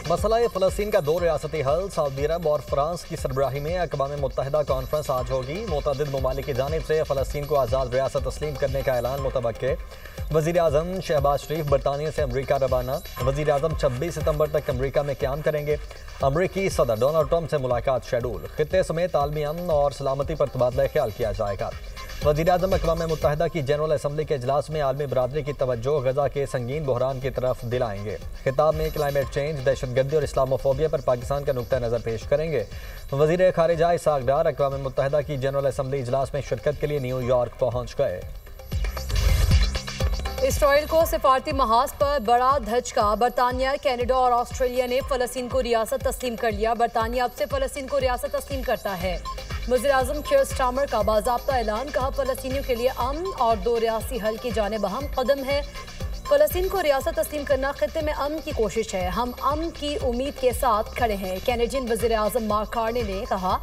मसला फ़लस्तीन का दो रियासती हल सऊदी अरब और फ्रांस की सरबराही में अक़वाम मुत्तहिदा कॉन्फ्रेंस आज होगी। मुतअद्दिद ममालिक की जानिब से फ़लस्तीन को आज़ाद रियासत तस्लीम करने का ऐलान मुतवक्के। वज़ीर आज़म शहबाज शरीफ बरतानिया से अमरीका रवाना। वज़ीर आज़म 26 सितंबर तक अमरीका में क़याम करेंगे। अमरीकी सदर डोनाल्ड ट्रंप से मुलाकात शेड्यूल। खित्ते समेत आलमी अमन और सलामती पर तबादला ख्याल किया जाएगा। वज़ीर आज़म अक़वाम मुत्तहिदा की जनरल असम्बली के इजलास में आलमी बरादरी की तवज्जो गज़ा के संगीन बहरान की तरफ दिलाएंगे। खिताब में क्लाइमेट चेंज, दहशतगर्दी और इस्लामोफोबिया पर पाकिस्तान का नुक्ता नज़र पेश करेंगे। वज़ीर ख़ारिजा इसहाक़ डार अक़वाम मुत्तहिदा की जनरल असम्बली इजलास में शिरकत के लिए न्यूयॉर्क पहुँच गए। इसराइल को सिफारती महाज पर बड़ा धचका। बरतानिया, कनाडा और ऑस्ट्रेलिया ने फ़लस्तीन को रियासत तस्लीम कर लिया। बरतानिया अब से फ़लस्तीन को रियासत तस्लीम करता है। वज़ीर आज़म कीर स्टारमर का बाज़ाब्ता ऐलान। कहा, फ़लस्तीनियों के लिए अमन और दो रियासी हल की जानिब अहम कदम है। फ़लस्तीन को रियासत तस्लीम करना खित्ते में अमन की कोशिश है। हम अमन की उम्मीद के साथ खड़े हैं। कैनेडियन वज़ीर आज़म मार्क कार्ने ने कहा,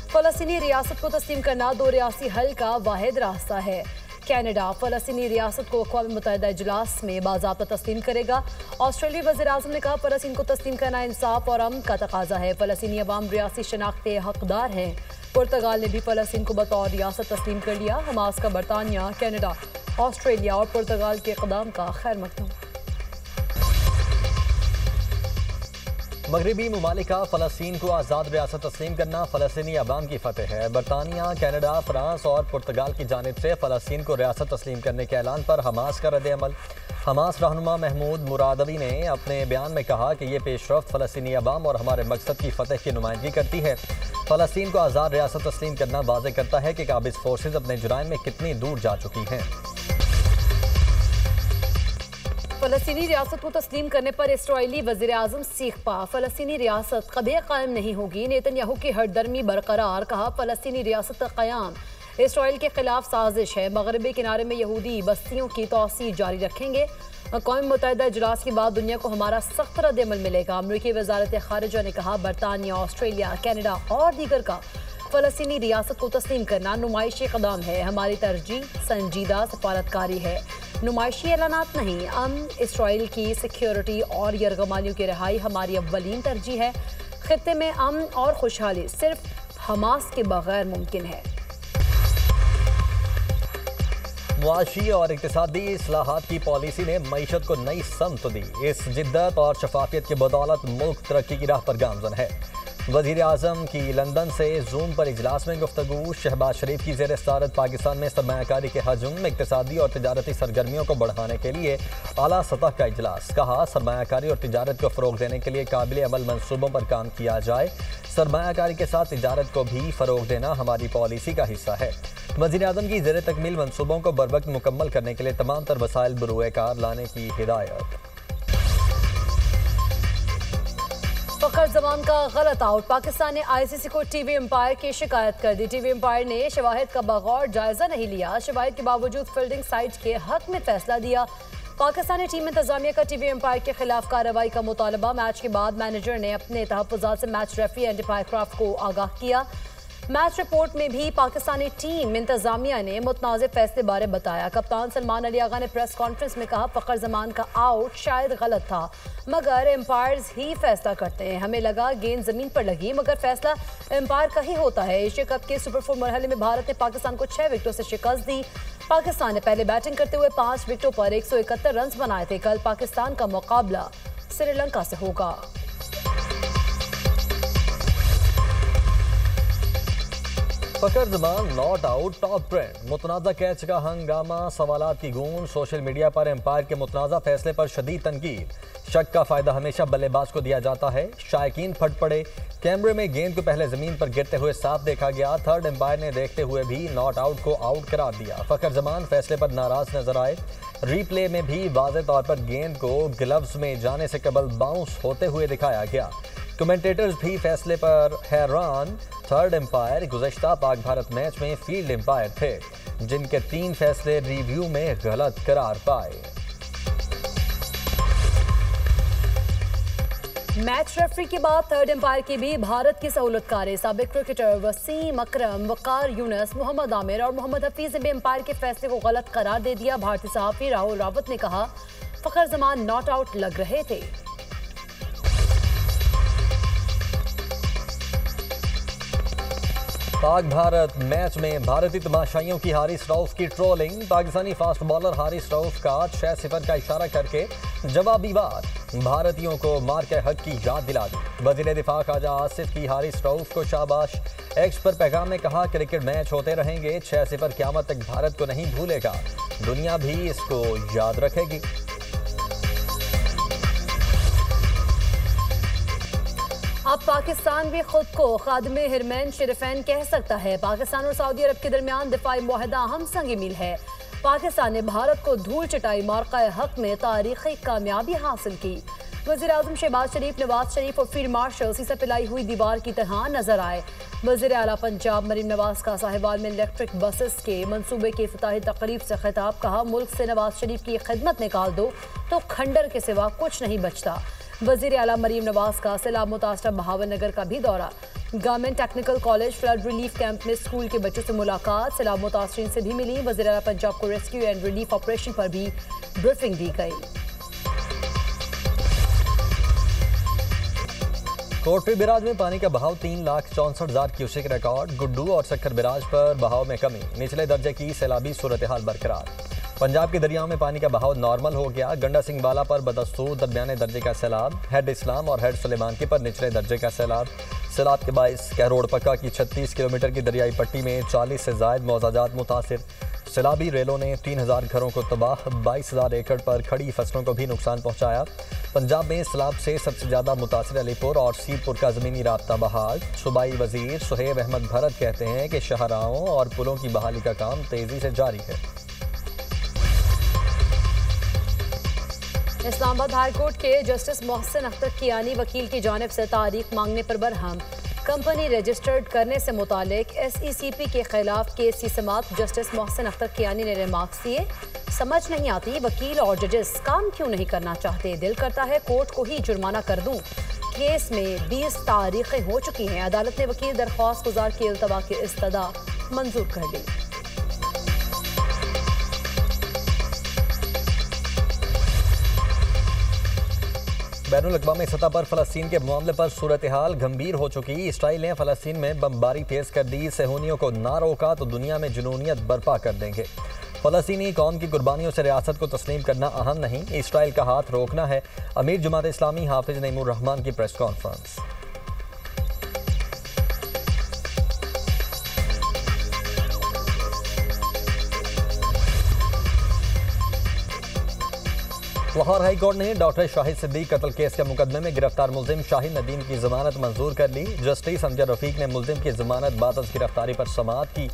फ़लस्तीनी रियासत को तस्लीम करना दो रियासी हल का वाहिद रास्ता है। कनाडा फ़लस्तीनी रियासत को अक़वाम मुत्तहिदा इजलास में बाज़ाब्ता तस्लीम करेगा। ऑस्ट्रेलियाई वज़ीर आज़म ने कहा, फ़लस्तीन को तस्लीम करना इंसाफ और अमन का तकाजा है। फ़लस्तीनी अवाम रियासी शनाख्त के हकदार हैं। पुर्तगाल ने भी फ़लस्तीन को बतौर रियासत तस्लीम कर लिया। हमास का बरतानिया, कनाडा, ऑस्ट्रेलिया और पुर्तगाल के इक़दाम का खैर मकदम। मगरबी ममालिक का फ़लस्तीन को आज़ाद रियासत तस्लीम करना फ़लस्तीनी अवाम की फतेह है। बरतानिया, कनाडा, फ्रांस और पुर्तगाल की जानिब से फ़लस्तीन को रियासत तस्लीम करने के ऐलान पर हमास का रद्द अमल। हमास रहनुमा महमूद मुरादवी ने अपने बयान में कहा कि यह पेशरफ्त फ़लस्तीनी अवाम और हमारे मकसद की फतेह की नुमाइंदगी करती है। फ़लस्तीन को आज़ाद रियासत तस्लीम करना वाज़ेह करता है कि काबिज़ फोर्सेज अपने जुराइम में कितनी दूर जा चुकी हैं। फ़लस्तीनी रियासत को तस्लीम करने पर इसराइली वज़ीर आज़म सीख पा। फ़लस्तीनी रियासत कभी कायम नहीं होगी। नेतन्याहू की हरदर्मी बरकरार। कहा, फ़लस्तीनी रियासत का क़याम इसराइल के खिलाफ साजिश है। मगरबी किनारे में यहूदी बस्तियों की तोसी जारी रखेंगे। अक़वाम मुत्तहिदा इजलास के बाद दुनिया को हमारा सख्त रद्द अमल मिलेगा। अमरीकी वज़ारत ख़ारिजा ने कहा, बरतानिया, ऑस्ट्रेलिया, कनाडा और दीगर का फ़लस्तीनी रियासत को तस्लीम करना नुमाइशी कदम है। हमारी तरजीह संजीदा सफारतकारी है, नुमाइशी ऐलानात नहीं। अमन, इसराइल की सिक्योरिटी और यरगमालियों की रिहाई हमारी अव्वलीन तरजीह है। खित्ते में अमन और खुशहाली सिर्फ हमास के बगैर मुमकिन है। मुआशी और इक़्तिसादी इस्लाहात की पॉलिसी ने मईशत को नई समत दी। इस जिद्दत और शफाफियत की बदौलत मुल्क तरक्की की राह पर गामज़न है। वज़ीर आज़म की लंदन से जूम पर इजलास में गुफ्तगू। शहबाज शरीफ की ज़ेर सदारत पाकिस्तान में सरमायाकारी के हजम, इक़्तिसादी और तिजारती सरगर्मियों को बढ़ाने के लिए आला सतह का इजलास। कहा, सरमायाकारी और तिजारत को फ़रोग देने के लिए काबिल अमल मनसूबों पर काम किया जाए। सरमायाकारी के साथ तिजारत को भी फ़रोग देना हमारी पॉलिसी का हिस्सा है। वज़ीर आज़म की ज़ेर तकमील मनसूबों को बरवक्त मुकम्मल करने के लिए तमाम तर वसाइल बरूए कार लाने की हिदायत। फ़खर ज़मान का गलत आउट। पाकिस्तान ने ICC को टीवी एम्पायर की शिकायत कर दी। टीवी एम्पायर ने शवाहिद का बगौर जायजा नहीं लिया। शवाहिद के बावजूद फील्डिंग साइड के हक में फैसला दिया। पाकिस्तानी टीम इंतजामिया का टीवी एम्पायर के खिलाफ कार्रवाई का मुतालबा। मैच के बाद मैनेजर ने अपने तहफ़्फ़ुज़ात से मैच रेफरी एंडी पायक्राफ्ट को आगाह किया। मैच रिपोर्ट में भी पाकिस्तानी टीम इंतजामिया ने मुतनाज़िर फैसले बारे बताया। कप्तान सलमान अली आगा ने प्रेस कॉन्फ्रेंस में कहा, फ़खर ज़मान का आउट शायद गलत था, मगर एम्पायर्स ही फैसला करते हैं। हमें लगा गेंद ज़मीन पर लगी, मगर फैसला एम्पायर का ही होता है। एशिया कप के सुपर 4 मरहले में भारत ने पाकिस्तान को 6 विकेटों से शिकस्त दी। पाकिस्तान ने पहले बैटिंग करते हुए 5 विकेटों पर 171 रन बनाए थे। कल पाकिस्तान का मुकाबला श्रीलंका से होगा। Fakhar Zaman not out top trend. मुतनाज़ा कैच का हंगामा, सवालात की गूंज। सोशल मीडिया पर एम्पायर के मुतनाज़ा फैसले पर शदीद तनकीद। शक का फ़ायदा हमेशा बल्लेबाज को दिया जाता है। शायकीन फट पड़े। कैमरे में गेंद को पहले ज़मीन पर गिरते हुए साफ देखा गया। थर्ड एम्पायर ने देखते हुए भी नॉट आउट को आउट करार दिया। फ़खर ज़मान फैसले पर नाराज़ नजर आए। रीप्ले में भी वाज़ेह तौर पर गेंद को ग्लव्स में जाने से कबल बाउंस होते हुए दिखाया गया। कमेंटेटर्स भी फैसले पर हैरान। Third umpire गुज़श्ता Pak Bharat match में फील्ड एम्पायर थे, जिनके 3 फैसले रिव्यू में गलत करार पाए। मैच रेफरी के बाद थर्ड एम्पायर की भी भारत की सहूलतकार साबिक क्रिकेटर वसीम अकरम, वकार यूनुस, मोहम्मद आमिर और मोहम्मद हफीज ने भी एम्पायर के फैसले को गलत करार दे दिया। भारतीय सहाफ़ी राहुल रावत ने कहा, फ़खर ज़मान नॉट आउट लग रहे थे। पाक भारत मैच में भारतीय तमाशाइयों की हारिस रऊफ की trolling. Pakistani fast bowler Haris Rauf का 6-0 का इशारा करके जवाबी वार। भारतीयों को मार के हक की याद दिला दी। वजीर दिफा ख्वाजा आसिफ की हारिस रऊफ को शाबाश। एक्स पर पैगाम में कहा, क्रिकेट मैच होते रहेंगे, 6-0 क़यामत तक भारत को नहीं भूलेगा, दुनिया भी इसको याद रखेगी। अब पाकिस्तान भी खुद को खादिम हिरमैन शरीफैन कह सकता है। पाकिस्तान और सऊदी अरब के दरमियान दिफाई मुआहदा अहम संग मील है। पाकिस्तान ने भारत को धूल चटाई मार्का हक में तारीखी कामयाबी हासिल की। वज़ीर आज़म शहबाज शरीफ, नवाज शरीफ और फील्ड मार्शल सीसा पिलाई हुई दीवार की तरह नजर आए। वज़ीर आला पंजाब मरीम नवाज का साहिवाल में इलेक्ट्रिक बसेस के मंसूबे की इफ्तिताही तकरीब से खिताब। कहा, मुल्क से नवाज शरीफ की खिदमत निकाल दो तो खंडर के सिवा कुछ नहीं बचता। वज़ीर आला मरीम नवाज का सैलाब मुतासरा बहावन नगर का भी दौरा। Government technical college flood relief camp में स्कूल के बच्चों से मुलाकात। सैलाब मुतासरीन से भी मिली। वज़ीर आला पंजाब को रेस्क्यू एंड रिलीफ ऑपरेशन पर भी ब्रीफिंग दी गई। कोटरी बिराज में पानी का बहाव 3,64,000 क्यूसेक रिकॉर्ड। गुड्डू और सक्खर बिराज पर बहाव में कमी। निचले दर्जे की सैलाबी सूरत हाल बरकरार। पंजाब के दरियाओं में पानी का बहाव नॉर्मल हो गया। गंडा सिंह वाला पर बदस्तूर दरमियाने दर्जे का सैलाब। हेड इस्लाम और हेड सुलेमानकी पर निचले दर्जे का सैलाब। सैलाब के बाइस कहरोड़ पक्का की 36 किलोमीटर की दरियाई पट्टी में 40 से ज़ायद मौजाजात मुतासिर। सैलाबी रेलों ने 3,000 घरों को तबाह, 22,000 एकड़ पर खड़ी फसलों को भी नुकसान पहुंचाया। पंजाब में सैलाब से सबसे ज़्यादा मुतासिर अलीपुर और सीरपुर का ज़मीनी राब्ता बहाल। सूबाई वज़ीर सुहेब अहमद भरत कहते हैं कि शहराओं और पुलों की बहाली का काम तेज़ी से जारी है। इस्लामाबाद हाईकोर्ट के जस्टिस मोहसिन अख्तर कियानी वकील की जानिब से तारीख मांगने पर बरहम। कंपनी रजिस्टर्ड करने से मुतालिक SECP के खिलाफ केस की समाअत जस्टिस मोहसिन अख्तर कियानी ने रिमार्क्स दिए। समझ नहीं आती वकील और जजेस काम क्यों नहीं करना चाहते। दिल करता है कोर्ट को ही जुर्माना कर दूं। केस में 20 तारीखें हो चुकी हैं। अदालत ने वकील दरख्वास्त गुजार की इल्तवा की इस्तदा मंजूर कर ली। बैनुल-अक़वामी सतह पर फ़लस्तीन के मामले पर सूरत हाल गंभीर हो चुकी। इसराइल ने फ़लस्तीन में बमबारी तेज़ कर दी। सेहूनियों को ना रोका तो दुनिया में जुनूनियत बर्पा कर देंगे। फ़लस्तीनी कौम की कुर्बानियों से रियासत को तस्लीम करना अहम नहीं, इसराइल का हाथ रोकना है। अमीर जमात इस्लामी हाफिज नईमुर रहमान की press conference. Lahore high court ने डॉक्टर शाहिद सिद्दीक कत्ल केस के मुकदमे में गिरफ्तार मुल्जिम शाहिद नदीम की जमानत मंजूर कर ली। जस्टिस अमजद रफीक ने मुल्जिम की जमानत बाद अज गिरफ्तारी पर समाअत की।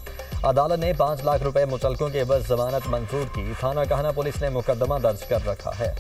अदालत ने 5 लाख रुपए मुचलकों के एवज जमानत मंजूर की। थाना कहना पुलिस ने मुकदमा दर्ज कर रखा है।